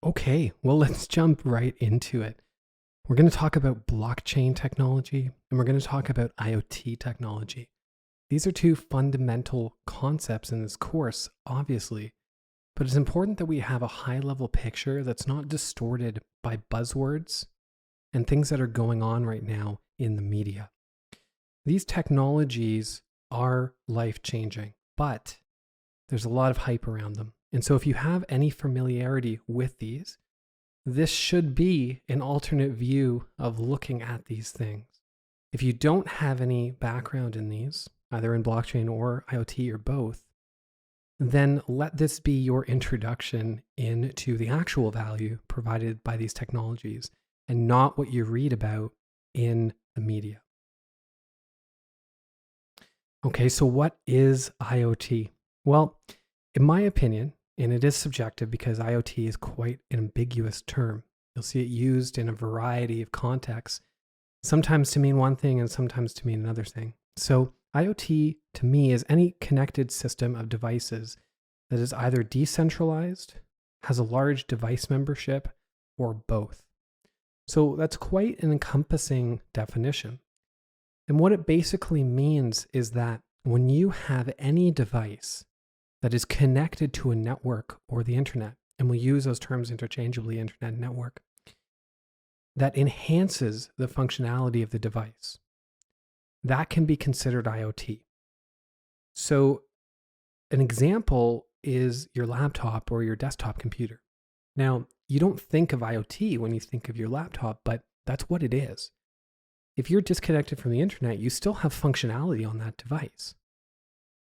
Okay, well, let's jump right into it. We're going to talk about blockchain technology and we're going to talk about IoT technology. These are two fundamental concepts in this course, obviously, but it's important that we have a high level picture that's not distorted by buzzwords and things that are going on right now in the media. These technologies are life changing, but there's a lot of hype around them. And so if you have any familiarity with these, this should be an alternate view of looking at these things. If you don't have any background in these, either in blockchain or IoT or both, then let this be your introduction into the actual value provided by these technologies and not what you read about in the media. Okay, so what is IoT? Well, in my opinion, and it is subjective because IoT is quite an ambiguous term. You'll see it used in a variety of contexts, sometimes to mean one thing and sometimes to mean another thing. So IoT to me is any connected system of devices that is either decentralized, has a large device membership, or both. So that's quite an encompassing definition. And what it basically means is that when you have any device that is connected to a network or the internet, and we use those terms interchangeably, internet and network, that enhances the functionality of the device, that can be considered IoT. So an example is your laptop or your desktop computer. Now, you don't think of IoT when you think of your laptop, but that's what it is. If you're disconnected from the internet, you still have functionality on that device.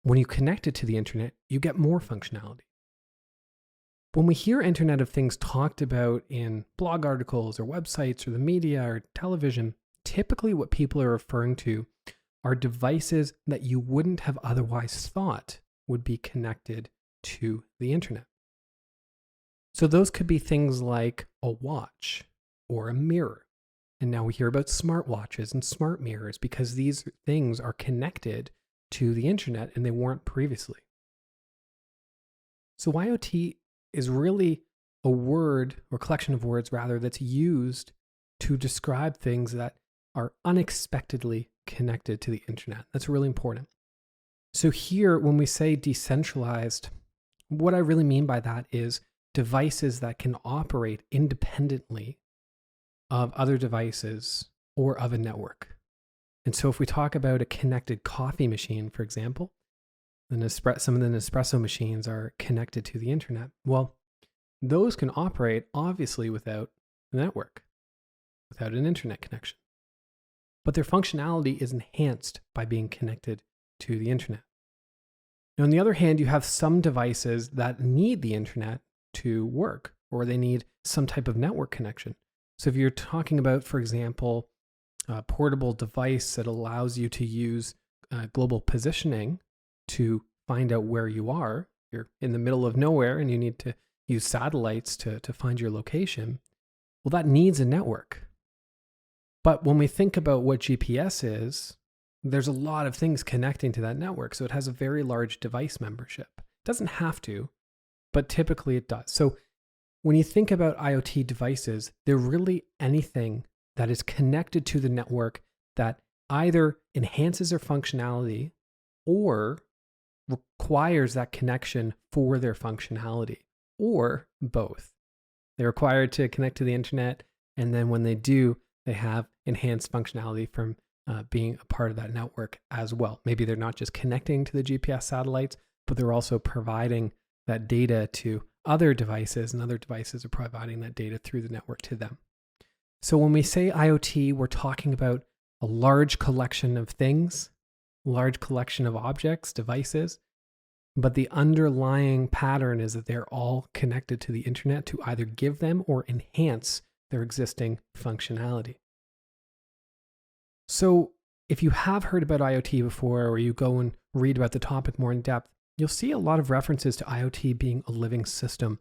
When you connect it to the internet, you get more functionality. When we hear Internet of Things talked about in blog articles or websites or the media or television, typically what people are referring to are devices that you wouldn't have otherwise thought would be connected to the internet. So those could be things like a watch or a mirror. And now we hear about smartwatches and smart mirrors because these things are connected to the internet and they weren't previously. So IoT is really a word or collection of words rather that's used to describe things that are unexpectedly connected to the internet. That's really important. So here, when we say decentralized, what I really mean by that is devices that can operate independently of other devices or of a network. And so if we talk about a connected coffee machine, for example, some of the Nespresso machines are connected to the internet. Well, those can operate obviously without a network, without an internet connection. But their functionality is enhanced by being connected to the internet. Now, on the other hand, you have some devices that need the internet to work, or they need some type of network connection. So if you're talking about, for example, a portable device that allows you to use global positioning to find out where you are, you're in the middle of nowhere and you need to use satellites to find your location, well, that needs a network. But when we think about what GPS is, there's a lot of things connecting to that network. So it has a very large device membership. It doesn't have to, but typically it does. So when you think about IoT devices, they're really anything that is connected to the network that either enhances their functionality or requires that connection for their functionality, or both. They're required to connect to the internet, and then when they do, they have enhanced functionality from being a part of that network as well. Maybe they're not just connecting to the GPS satellites, but they're also providing that data to other devices, and other devices are providing that data through the network to them. So when we say IoT, we're talking about a large collection of things, large collection of objects, devices, but the underlying pattern is that they're all connected to the internet to either give them or enhance their existing functionality. So if you have heard about IoT before, or you go and read about the topic more in depth, you'll see a lot of references to IoT being a living system.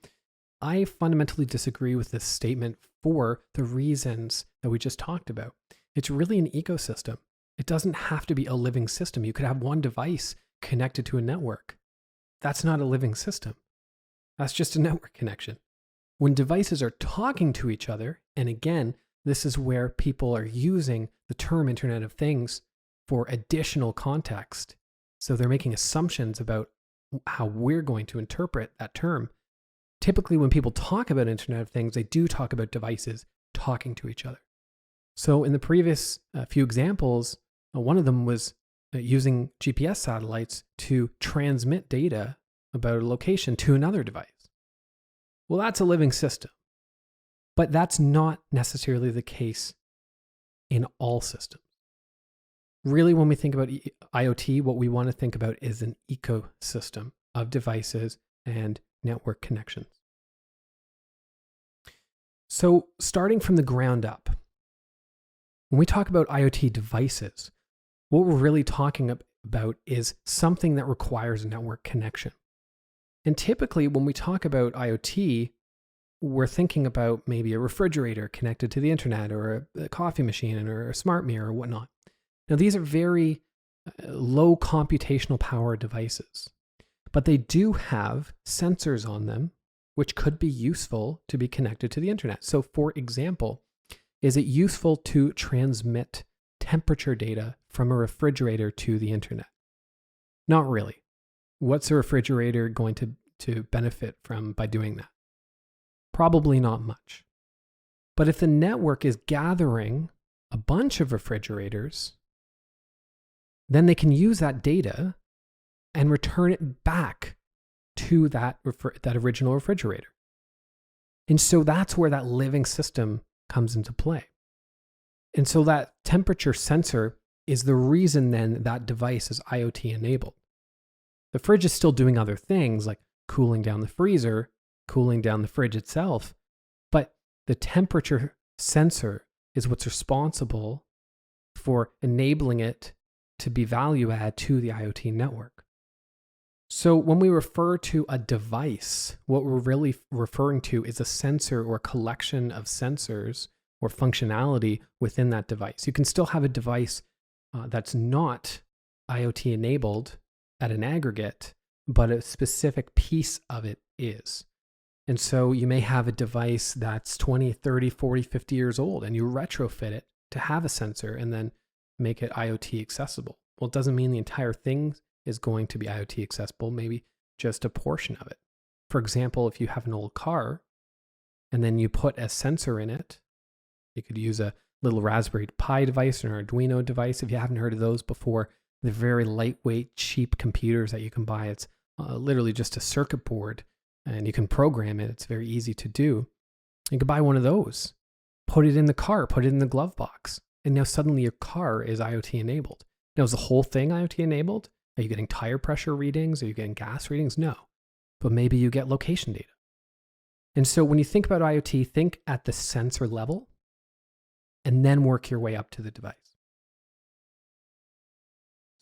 I fundamentally disagree with this statement for the reasons that we just talked about. It's really an ecosystem. It doesn't have to be a living system. You could have one device connected to a network. That's not a living system. That's just a network connection. When devices are talking to each other, and again, this is where people are using the term Internet of Things for additional context. So they're making assumptions about how we're going to interpret that term. Typically, when people talk about Internet of Things, they do talk about devices talking to each other. So in the previous few examples, one of them was using GPS satellites to transmit data about a location to another device. Well, that's a living system. But that's not necessarily the case in all systems. Really, when we think about IoT, what we want to think about is an ecosystem of devices and network connections. So starting from the ground up, when we talk about IoT devices, what we're really talking about is something that requires a network connection. And typically when we talk about IoT, we're thinking about maybe a refrigerator connected to the internet, or a coffee machine, or a smart mirror, or whatnot. Now, these are very low computational power devices, but they do have sensors on them, which could be useful to be connected to the internet. So for example, is it useful to transmit temperature data from a refrigerator to the internet? Not really. What's a refrigerator going to benefit from by doing that? Probably not much. But if the network is gathering a bunch of refrigerators, then they can use that data and return it back to that original refrigerator. And so that's where that living system comes into play. And so that temperature sensor is the reason then that device is IoT enabled. The fridge is still doing other things like cooling down the freezer, cooling down the fridge itself, but the temperature sensor is what's responsible for enabling it to be value add to the IoT network. So when we refer to a device, what we're really referring to is a sensor or a collection of sensors or functionality within that device. You can still have a device that's not IoT enabled at an aggregate, but a specific piece of it is. And so you may have a device that's 20, 30, 40, 50 years old, and you retrofit it to have a sensor and then make it IoT accessible. Well, it doesn't mean the entire thing is going to be IoT accessible, maybe just a portion of it. For example, if you have an old car and then you put a sensor in it, you could use a little Raspberry Pi device or an Arduino device. If you haven't heard of those before, they're very lightweight, cheap computers that you can buy. It's literally just a circuit board and you can program it. It's very easy to do. You can buy one of those, put it in the car, put it in the glove box, and now suddenly your car is IoT enabled. Now, is the whole thing IoT enabled? Are you getting tire pressure readings? Are you getting gas readings? No. But maybe you get location data. And so when you think about IoT, think at the sensor level and then work your way up to the device.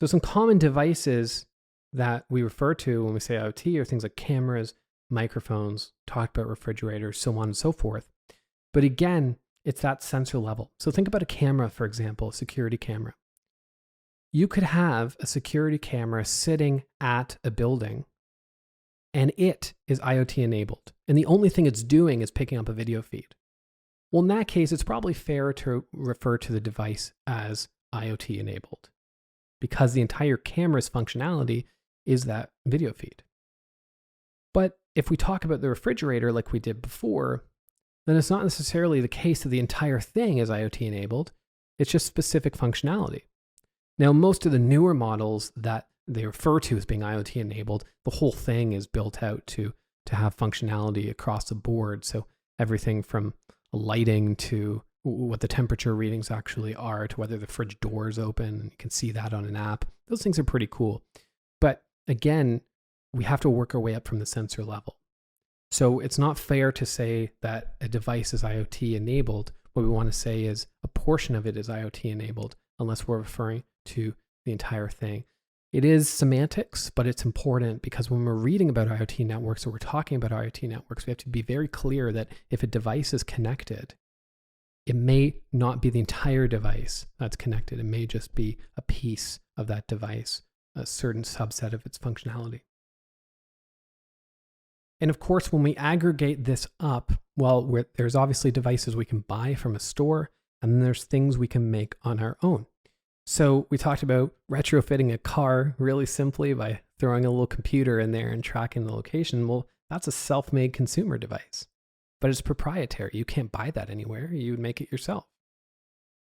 So some common devices that we refer to when we say IoT are things like cameras, microphones, talked about refrigerators, so on and so forth. But again, it's that sensor level. So think about a camera, for example, a security camera. You could have a security camera sitting at a building and it is IoT enabled. And the only thing it's doing is picking up a video feed. Well, in that case, it's probably fair to refer to the device as IoT enabled because the entire camera's functionality is that video feed. But if we talk about the refrigerator like we did before, then it's not necessarily the case that the entire thing is IoT enabled. It's just specific functionality. Now, most of the newer models that they refer to as being IoT enabled, the whole thing is built out to have functionality across the board. So everything from lighting to what the temperature readings actually are to whether the fridge door is open. You can see that on an app. Those things are pretty cool. But again, we have to work our way up from the sensor level. So it's not fair to say that a device is IoT enabled. What we want to say is a portion of it is IoT enabled, unless we're referring to the entire thing. It is semantics, but it's important because when we're reading about IoT networks or we're talking about IoT networks, we have to be very clear that if a device is connected, it may not be the entire device that's connected. It may just be a piece of that device, a certain subset of its functionality. And of course, when we aggregate this up, well, there's obviously devices we can buy from a store, and then there's things we can make on our own. So we talked about retrofitting a car really simply by throwing a little computer in there and tracking the location. Well, that's a self-made consumer device, but it's proprietary. You can't buy that anywhere. You would make it yourself.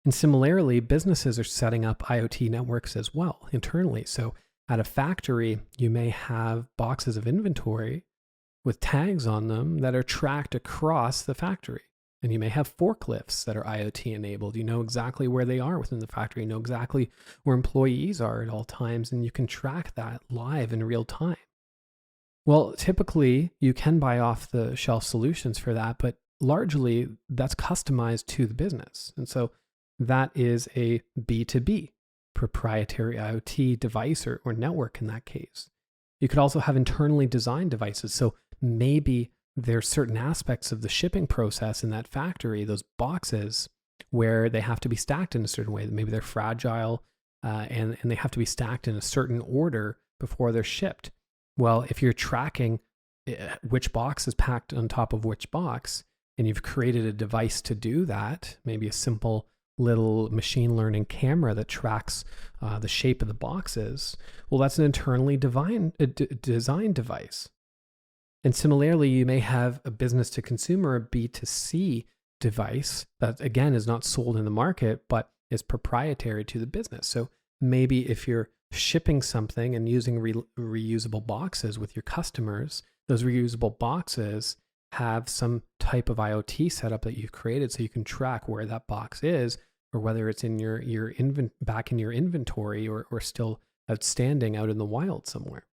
And similarly, businesses are setting up IoT networks as well internally. So at a factory, you may have boxes of inventory with tags on them that are tracked across the factory. And you may have forklifts that are IoT enabled. You know exactly where they are within the factory. You know exactly where employees are at all times, and you can track that live in real time. Well, typically you can buy off the shelf solutions for that, but largely that's customized to the business. And so that is a B2B proprietary IoT device or network in that case. You could also have internally designed devices. So maybe there's certain aspects of the shipping process in that factory, those boxes, where they have to be stacked in a certain way. Maybe they're fragile and they have to be stacked in a certain order before they're shipped. Well, if you're tracking which box is packed on top of which box, and you've created a device to do that, maybe a simple little machine learning camera that tracks the shape of the boxes, well, that's an internally designed device. And similarly, you may have a business to consumer, a B2C device that, again, is not sold in the market, but is proprietary to the business. So maybe if you're shipping something and using reusable boxes with your customers, those reusable boxes have some type of IoT setup that you've created so you can track where that box is, or whether it's in back in your inventory or still outstanding out in the wild somewhere.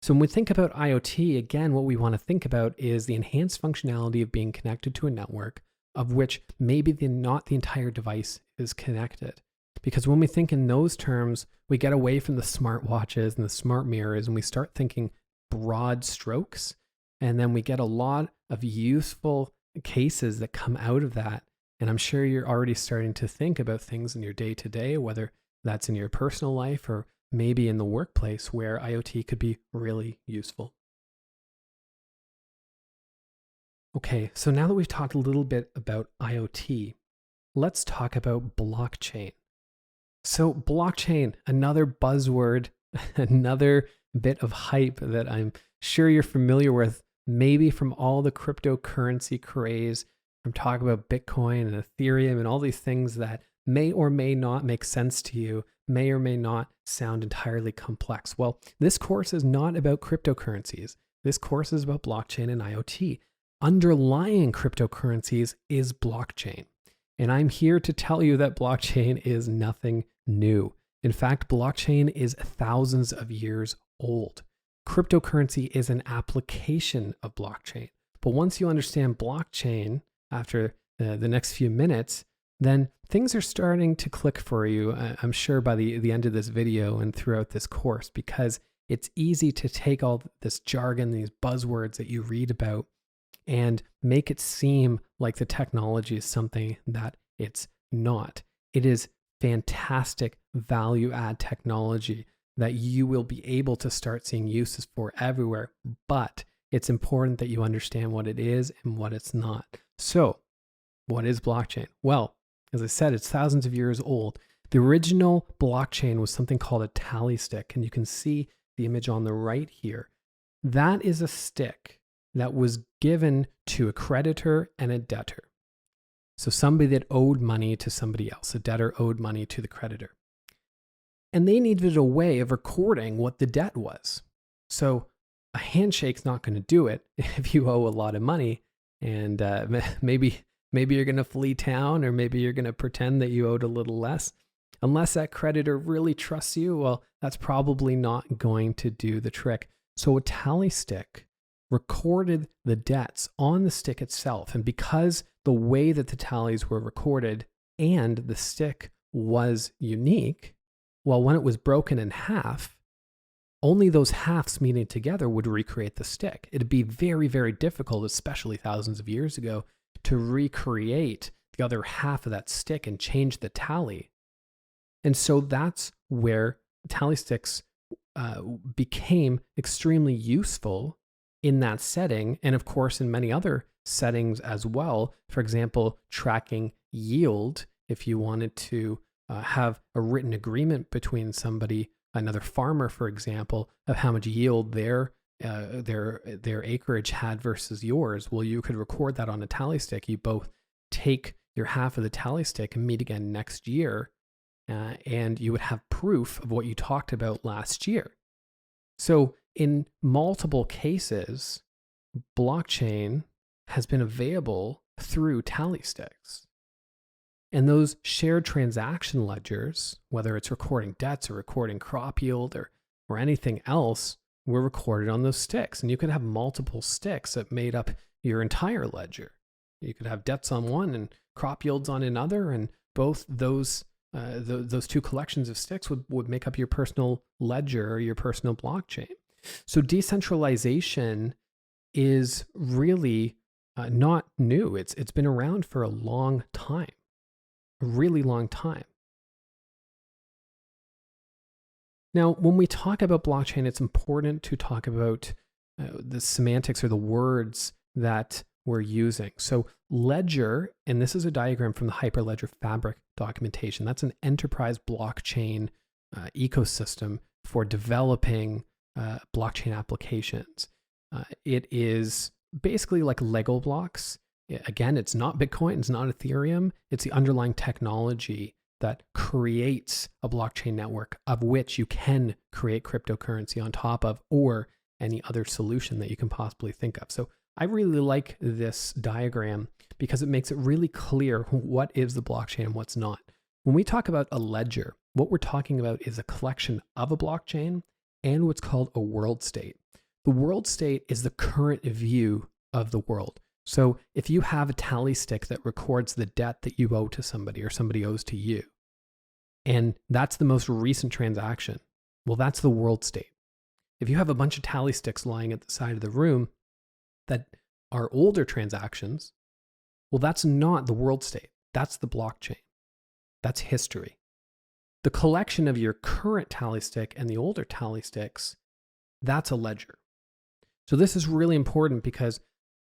So when we think about IoT, again, what we want to think about is the enhanced functionality of being connected to a network of which maybe not the entire device is connected. Because when we think in those terms, we get away from the smartwatches and the smart mirrors and we start thinking broad strokes. And then we get a lot of useful cases that come out of that. And I'm sure you're already starting to think about things in your day-to-day, whether that's in your personal life or maybe in the workplace where IoT could be really useful. Okay, so now that we've talked a little bit about IoT, let's talk about blockchain. So blockchain, another buzzword, another bit of hype that I'm sure you're familiar with, maybe from all the cryptocurrency craze. I'm talking about Bitcoin and Ethereum and all these things that may or may not make sense to you, may or may not sound entirely complex. Well, this course is not about cryptocurrencies. This course is about blockchain and IoT. Underlying cryptocurrencies is blockchain. And I'm here to tell you that blockchain is nothing new. In fact, blockchain is thousands of years old. Cryptocurrency is an application of blockchain. But once you understand blockchain after the next few minutes, then things are starting to click for you, I'm sure, by the end of this video and throughout this course, because it's easy to take all this jargon, these buzzwords that you read about, and make it seem like the technology is something that it's not. It is fantastic value add technology that you will be able to start seeing uses for everywhere, but it's important that you understand what it is and what it's not. So, what is blockchain? Well, as I said, it's thousands of years old. The original blockchain was something called a tally stick, and you can see the image on the right here. That is a stick that was given to a creditor and a debtor. So somebody that owed money to somebody else, a debtor owed money to the creditor. And they needed a way of recording what the debt was. So a handshake's not going to do it if you owe a lot of money, and maybe you're going to flee town, or maybe you're going to pretend that you owed a little less. Unless that creditor really trusts you, well, that's probably not going to do the trick. So a tally stick recorded the debts on the stick itself. And because the way that the tallies were recorded and the stick was unique, well, when it was broken in half, only those halves meeting together would recreate the stick. It'd be very, very difficult, especially thousands of years ago, to recreate the other half of that stick and change the tally. And so that's where tally sticks became extremely useful in that setting. And of course, in many other settings as well. For example, tracking yield. If you wanted to have a written agreement between somebody, another farmer, for example, of how much yield their acreage had versus yours, well, you could record that on a tally stick. You both take your half of the tally stick and meet again next year, and you would have proof of what you talked about last year. So in multiple cases, blockchain has been available through tally sticks. And those shared transaction ledgers, whether it's recording debts or recording crop yield or anything else, were recorded on those sticks. And you could have multiple sticks that made up your entire ledger. You could have debts on one and crop yields on another, and both those two collections of sticks would make up your personal ledger or your personal blockchain. So decentralization is really not new. It's been around for a long time, a really long time. Now, when we talk about blockchain, it's important to talk about the semantics or the words that we're using. So ledger, and this is a diagram from the Hyperledger Fabric documentation. That's an enterprise blockchain ecosystem for developing blockchain applications. It is basically like Lego blocks. Again, it's not Bitcoin, it's not Ethereum. It's the underlying technology that creates a blockchain network of which you can create cryptocurrency on top of, or any other solution that you can possibly think of. So I really like this diagram because it makes it really clear what is the blockchain and what's not. When we talk about a ledger, what we're talking about is a collection of a blockchain and what's called a world state. The world state is the current view of the world. So if you have a tally stick that records the debt that you owe to somebody or somebody owes to you, and that's the most recent transaction, well, that's the world state. If you have a bunch of tally sticks lying at the side of the room that are older transactions, well, that's not the world state. That's the blockchain. That's history. The collection of your current tally stick and the older tally sticks, that's a ledger. So this is really important because,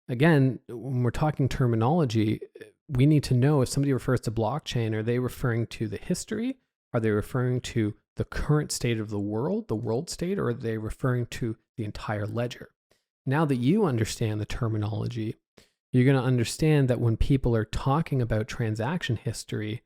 again, when we're talking terminology, we need to know if somebody refers to blockchain, are they referring to the history? Are they referring to the current state of the world state, or are they referring to the entire ledger? Now that you understand the terminology, you're going to understand that when people are talking about transaction history,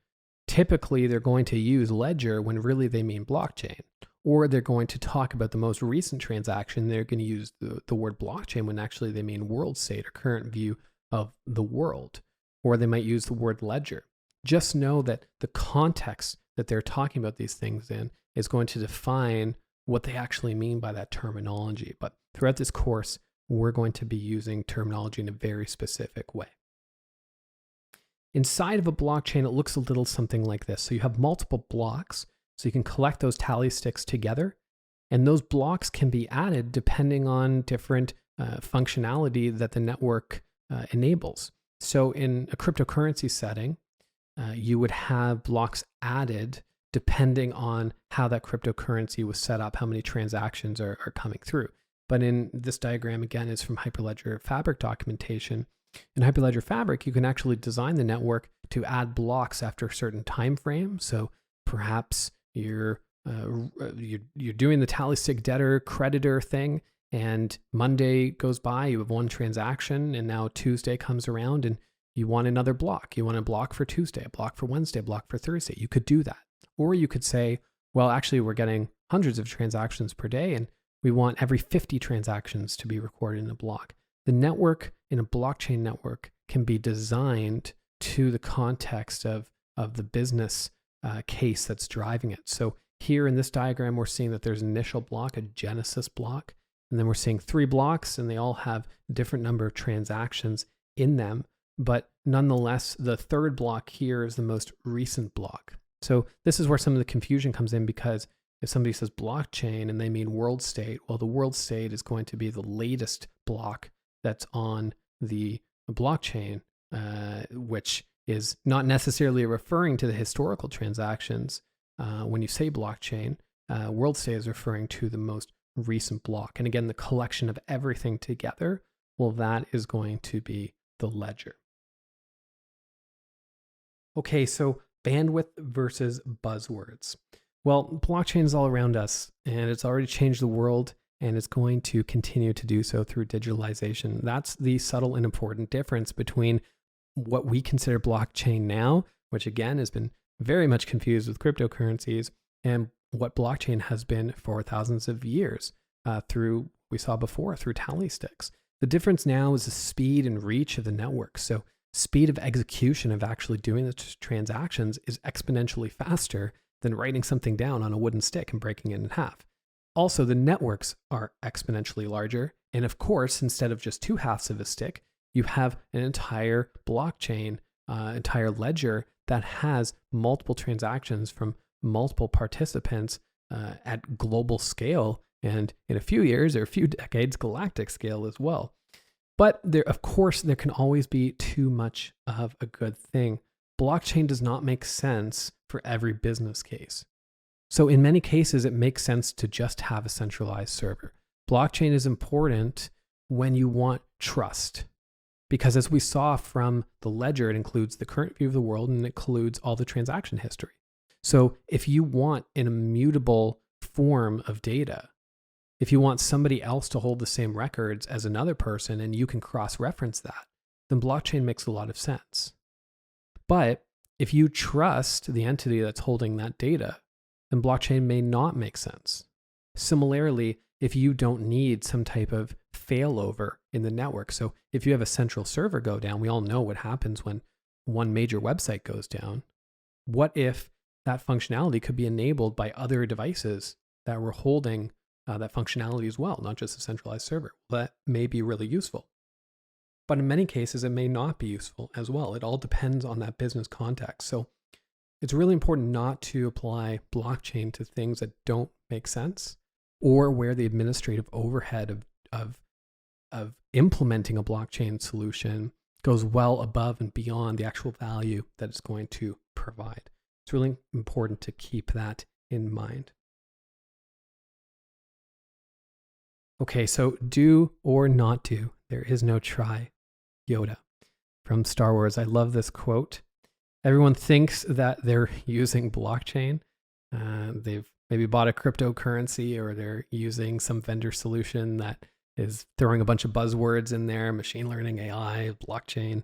typically they're going to use ledger when really they mean blockchain. Or they're going to talk about the most recent transaction. They're going to use the word blockchain when actually they mean world state or current view of the world. Or they might use the word ledger. Just know that the context that they're talking about these things in is going to define what they actually mean by that terminology. But throughout this course, we're going to be using terminology in a very specific way. Inside of a blockchain, it looks a little something like this. So you have multiple blocks. So you can collect those tally sticks together, and those blocks can be added depending on different functionality that the network enables. So in a cryptocurrency setting, you would have blocks added depending on how that cryptocurrency was set up, how many transactions are coming through. But in this diagram, again, is from Hyperledger Fabric documentation. In Hyperledger Fabric, you can actually design the network to add blocks after a certain time frame. So perhaps you're doing the tally stick debtor creditor thing, and Monday goes by, you have one transaction, and now Tuesday comes around and you want another block. You want a block for Tuesday, a block for Wednesday, a block for Thursday. You could do that. Or you could say, well, actually, we're getting hundreds of transactions per day, and we want every 50 transactions to be recorded in a block. The network in a blockchain network can be designed to the context of the business case that's driving it. So here in this diagram, we're seeing that there's an initial block, a genesis block, and then we're seeing 3 blocks, and they all have a different number of transactions in them. But nonetheless, the third block here is the most recent block. So this is where some of the confusion comes in, because if somebody says blockchain and they mean world state, well, the world state is going to be the latest block that's on the blockchain, which is not necessarily referring to the historical transactions. When you say blockchain, world state is referring to the most recent block. And again, the collection of everything together, well, that is going to be the ledger. Okay, so bandwidth versus buzzwords. Well, blockchain is all around us, and it's already changed the world, and it's going to continue to do so through digitalization. That's the subtle and important difference between what we consider blockchain now, which again has been very much confused with cryptocurrencies, and what blockchain has been for thousands of years through, we saw before, through tally sticks. The difference now is the speed and reach of the network. So speed of execution of actually doing the transactions is exponentially faster than writing something down on a wooden stick and breaking it in half. Also, the networks are exponentially larger. And of course, instead of just two halves of a stick, you have an entire blockchain, entire ledger that has multiple transactions from multiple participants at global scale, and in a few years or a few decades, galactic scale as well. But there, of course, there can always be too much of a good thing. Blockchain does not make sense for every business case. So in many cases, it makes sense to just have a centralized server. Blockchain is important when you want trust, because as we saw from the ledger, it includes the current view of the world and it includes all the transaction history. So if you want an immutable form of data, if you want somebody else to hold the same records as another person and you can cross-reference that, then blockchain makes a lot of sense. But if you trust the entity that's holding that data, then blockchain may not make sense. Similarly, if you don't need some type of failover in the network, so if you have a central server go down, we all know what happens when one major website goes down. What if that functionality could be enabled by other devices that were holding that functionality as well, not just a centralized server? That may be really useful. But in many cases, it may not be useful as well. It all depends on that business context. So it's really important not to apply blockchain to things that don't make sense, or where the administrative overhead of implementing a blockchain solution goes well above and beyond the actual value that it's going to provide. It's really important to keep that in mind. Okay, so do or not do. There is no try. Yoda from Star Wars. I love this quote. Everyone thinks that they're using blockchain. They've maybe bought a cryptocurrency, or they're using some vendor solution that is throwing a bunch of buzzwords in there, machine learning, AI, blockchain.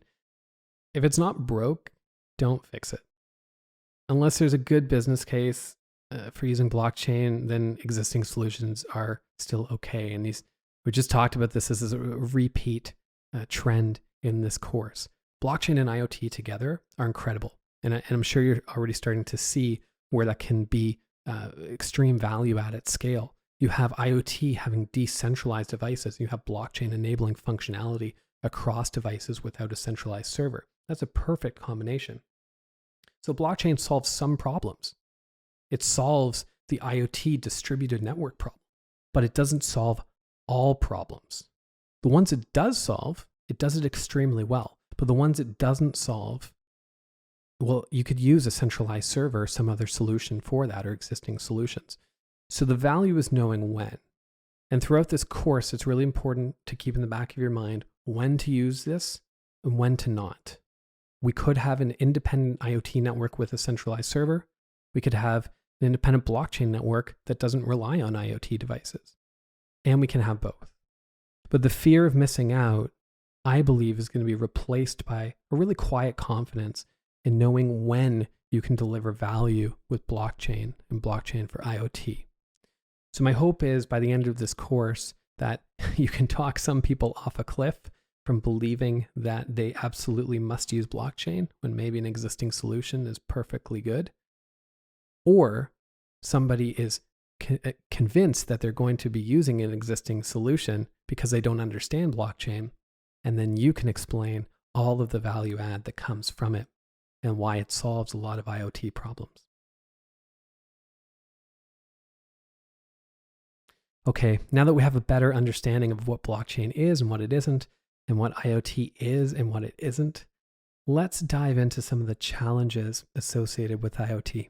If it's not broke, don't fix it. Unless there's a good business case for using blockchain, then existing solutions are still okay. And we just talked about this as a repeat trend in this course. Blockchain and IoT together are incredible. And I'm sure you're already starting to see where that can be extreme value at scale. You have IoT having decentralized devices. You have blockchain enabling functionality across devices without a centralized server. That's a perfect combination. So blockchain solves some problems. It solves the IoT distributed network problem, but it doesn't solve all problems. The ones it does solve, it does it extremely well. But the ones it doesn't solve, well, you could use a centralized server or some other solution for that, or existing solutions. So the value is knowing when. And throughout this course, it's really important to keep in the back of your mind when to use this and when to not. We could have an independent IoT network with a centralized server. We could have an independent blockchain network that doesn't rely on IoT devices. And we can have both. But the fear of missing out, I believe, is going to be replaced by a really quiet confidence in knowing when you can deliver value with blockchain and blockchain for IoT. So my hope is by the end of this course that you can talk some people off a cliff from believing that they absolutely must use blockchain when maybe an existing solution is perfectly good, or somebody is convinced that they're going to be using an existing solution because they don't understand blockchain, and then you can explain all of the value add that comes from it and why it solves a lot of IoT problems. Okay, now that we have a better understanding of what blockchain is and what it isn't, and what IoT is and what it isn't, let's dive into some of the challenges associated with IoT.